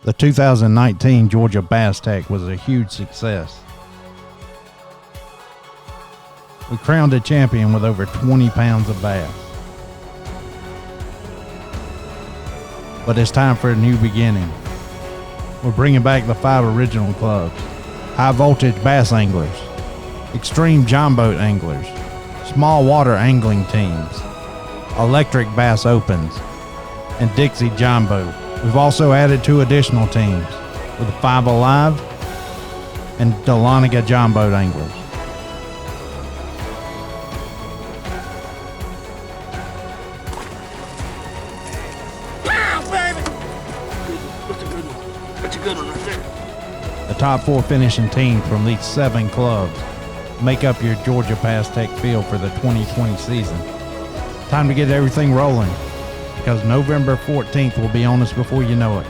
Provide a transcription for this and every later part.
The 2019 Georgia Bass TEC was a huge success. We crowned a champion with over 20 pounds of bass. But it's time for a new beginning. We're bringing back the 5 original clubs: High Voltage Bass Anglers, Extreme Jon Boat Anglers, Small Water Angling Teams, Electric Bass Opens, and Dixie Jon Boat. We've also added 2 additional teams with the 5 Alive and Dahlonega Jon Boat Anglers. The top 4 finishing teams from these 7 clubs make up your Georgia Bass TEC field for the 2020 season. Time to get everything rolling, because November 14th will be on us before you know it.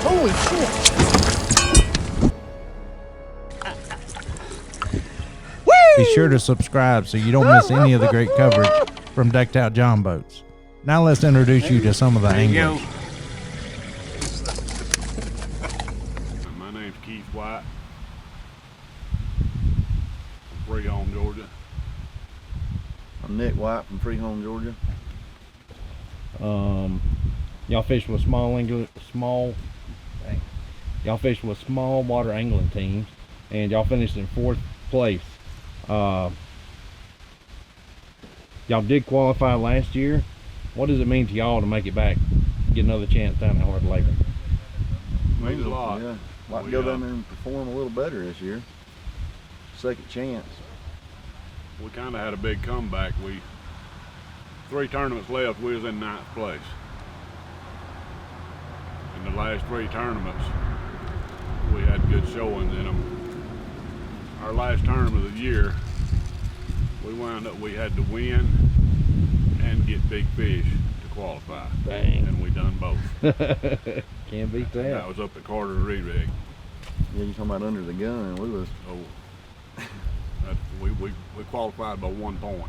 Holy shit! Be sure to subscribe so you don't miss any of the great coverage from Decked Out Jon Boats. Now let's introduce you to some of the anglers. My name's Keith White. From Freehome, Georgia. I'm Nick White from Freehome, Georgia. Y'all fish with y'all fish with small water angling teams, and y'all finished in 4th place. Y'all did qualify last year. What does it mean to y'all to make it back, get another chance down at Hard Labor? Means a lot. Yeah, like to go down there and perform a little better this year. Second chance. We kind of had a big comeback. 3 tournaments left, we was in 9th place. In the last 3 tournaments, we had good showings in them. Our last tournament of the year, we wound up, we had to win and get big fish to qualify. Dang. And we done both. Can't beat that. That was up at Carter's Re-Rig. Yeah, you talking about under the gun? We was. Oh, we qualified by 1 point.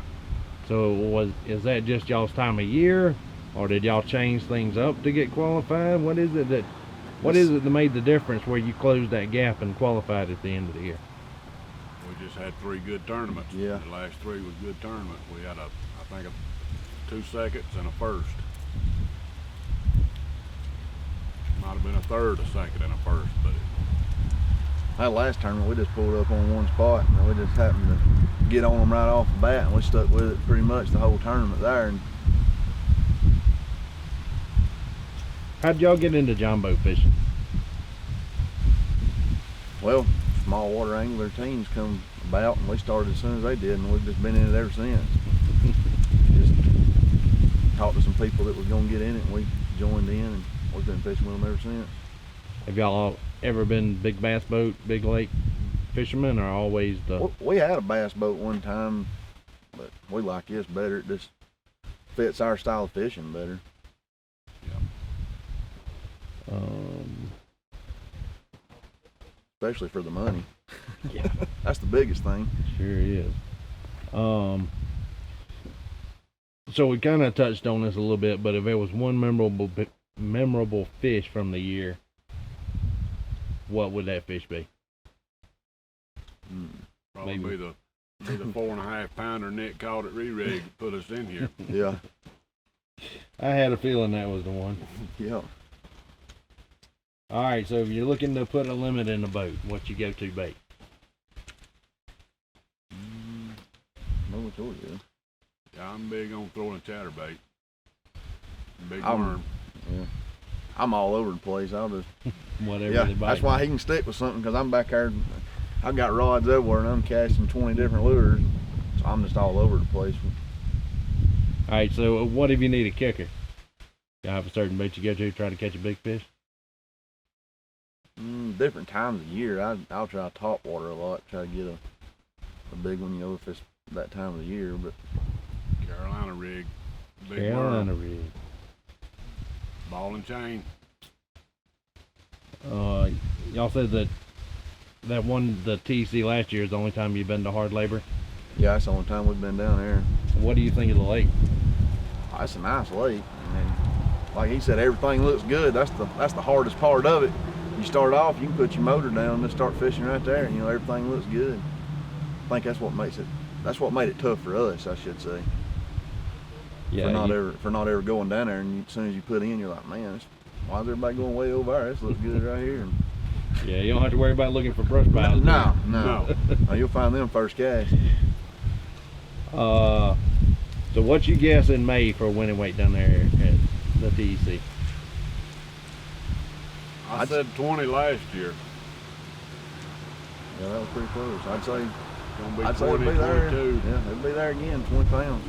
So is that just y'all's time of year, or did y'all change things up to get qualified? What is it that made the difference where you closed that gap and qualified at the end of the year? We just had 3 good tournaments. Yeah. The last 3 was good tournaments. We had I think 2 seconds and a first. Might have been a third, a second, and a first, but That last tournament, we just pulled up on one spot, and we just happened to get on them right off the bat, and we stuck with it pretty much the whole tournament there. And how'd y'all get into Jon Boat fishing? well, small water angler teams come about, and we started as soon as they did, and we've just been in it ever since. Just talked to some people that was going to get in it, and we joined in, and we've been fishing with them ever since. Have y'all ever been big bass boat, big lake fishermen, or always the... We had a bass boat one time, but we like this better. It just fits our style of fishing better. yeah. Especially for the money. Yeah. That's the biggest thing. Sure is. So we kind of touched on this a little bit, but if there was one memorable fish from the year, what would that fish be? Probably Maybe. be the 4.5 pounder Nick caught at Re-Rig that put us in here. Yeah. I had a feeling that was the one. Yeah. All right, so if you're looking to put a limit in the boat, what you go to bait? No, it's all good. Yeah, I'm big on throwing a chatterbait. Big I'm- worm. Yeah. I'm all over the place. I'll just, Whatever yeah, they bite. that's why he can stick with something, because I'm back there, I've got rods everywhere, and I'm casting 20 different lures, so I'm just all over the place. All right, so what if you need a kicker? You have a certain bait you go to try to catch a big fish? Different times of year, I'll try top water a lot, try to get a big one, if it's that time of the year, but Carolina rig. Big Carolina worm. rig. Ball and chain. Y'all said that the TEC last year is the only time you've been to Hard Labor. Yeah, that's the only time we've been down there. What do you think of the lake? That's a nice lake. And then, like he said, everything looks good. That's the hardest part of it. You start off, you can put your motor down and just start fishing right there, and you know everything looks good. I think that's what makes it. That's what made it tough for us, I should say. Yeah. For not ever going down there, and as soon as you put in, you're like, man, why is everybody going way over there? This looks good right here. And Yeah, you don't have to worry about looking for brush piles. no. No, you'll find them first cast. So what you guess in May for winning weight down there at the TEC? I said 20 last year. Yeah, that was pretty close. I'd say It's gonna be 20, it'd be there. 22. Yeah, it'd be there again, 20 pounds.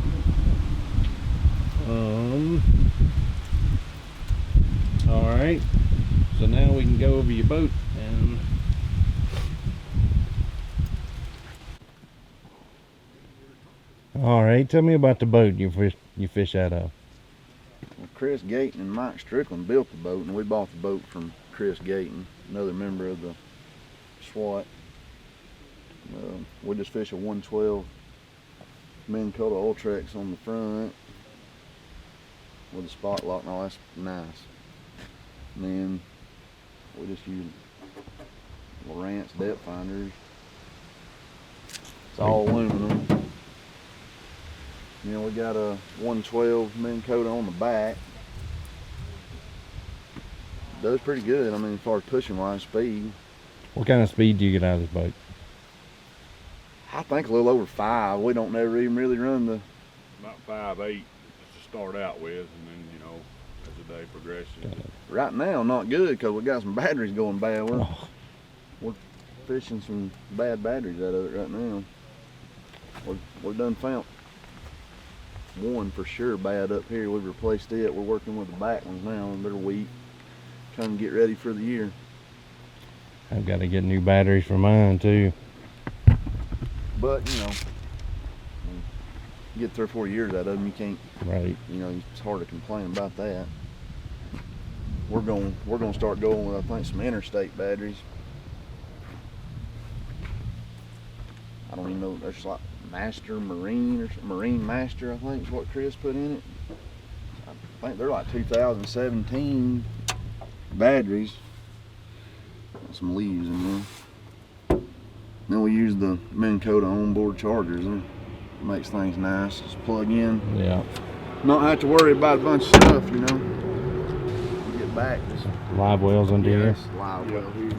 All right. So now we can go over your boat and all right. Tell me about the boat you fish out of. Well, Chris Gayton and Mike Strickland built the boat, and we bought the boat from Chris Gayton, another member of the SWAT. We just fish a 112 Minn Kota Ultrex on the front with a spot lock and all. That's nice. And then we just use Lowrance depth finders. It's all aluminum. You know, we got a 112 Minn Kota on the back. Does pretty good. I mean, as far as pushing wise, speed. What kind of speed do you get out of this boat? I think a little over 5. We don't never even really run the. About 5'8" to start out with, and then, you know, as the day progresses. Right now, not good because we got some batteries going bad. We're fishing some bad batteries out of it right now. We've done found one for sure bad up here. We've replaced it. We're working with the back ones now, and they're weak. Trying to get ready for the year. I've got to get new batteries for mine too. But you know, you get 3 or 4 years out of them, you can't. Right. You know, it's hard to complain about that. We're gonna start going with, I think, some interstate batteries. I don't even know. There's like Master Marine or Marine Master, I think is what Chris put in it. I think they're like 2017 batteries. Got some leaves in there. Then we use the Minn Kota onboard chargers. It makes things nice. Just plug in. Yeah. Not have to worry about a bunch of stuff, you know. You get back. Just Live wells under here. yes, live well here.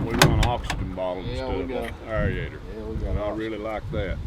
We run oxygen bottles Yeah, we instead got- of aerator. Yeah, we got And I really like that.